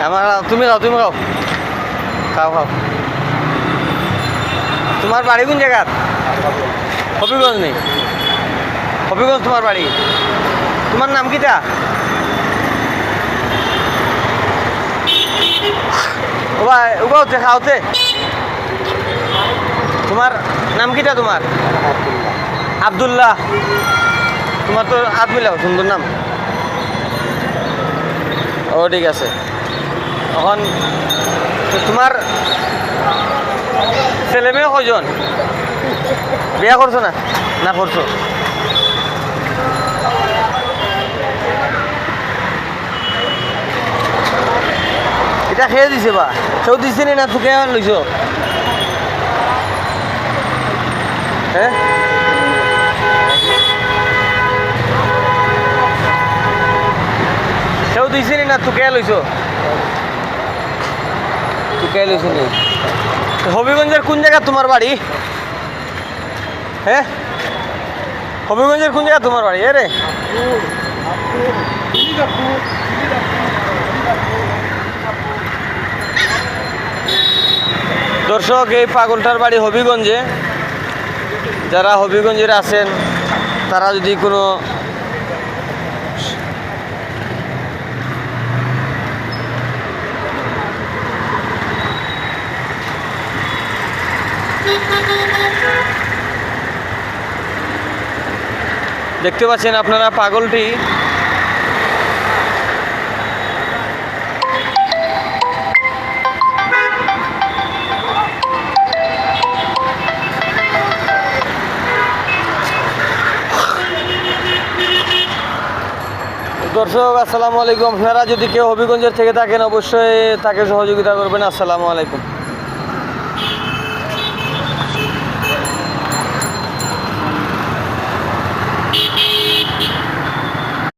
আমার তুমি খাও খাও খাও। তোমার বাড়ি কোন জায়গার? হবিগঞ্জ নেই? হবিগঞ্জ তোমার বাড়ি? তোমার নাম কিটা? ওবা হচ্ছে খাওতে। তোমার নাম কিটা? তোমার আব্দুল্লাহ। তোমার তো হাত মিলাও, সুন্দর নাম। ও ঠিক আছে। এখন তোমার ছেলে মেয়ে কজন? বিয়া করছো না? না করছো? এটা খেয়ে দিছে বা সেও দিছে না তোকে লইছ? হ্যাঁ সেও দিছে না তোকে লইছ? তোকে লইছ নি? হবিগঞ্জের কোন জায়গা তোমার বাড়ি? হ্যাঁ হবিগঞ্জের কোন জায়গা তোমার বাড়ি? রে দর্শক, এই পাগলটার বাড়ি হবিগঞ্জে। যারা হবিগঞ্জের আছেন তারা যদি কোনো দেখতে পাচ্ছেন আপনারা পাগলটি দর্শক আসসালামু আলাইকুম। আপনারা যদি কেউ হবিগঞ্জের থেকে থাকেন অবশ্যই তাকে সহযোগিতা করবেন। আসসালামু আলাইকুম।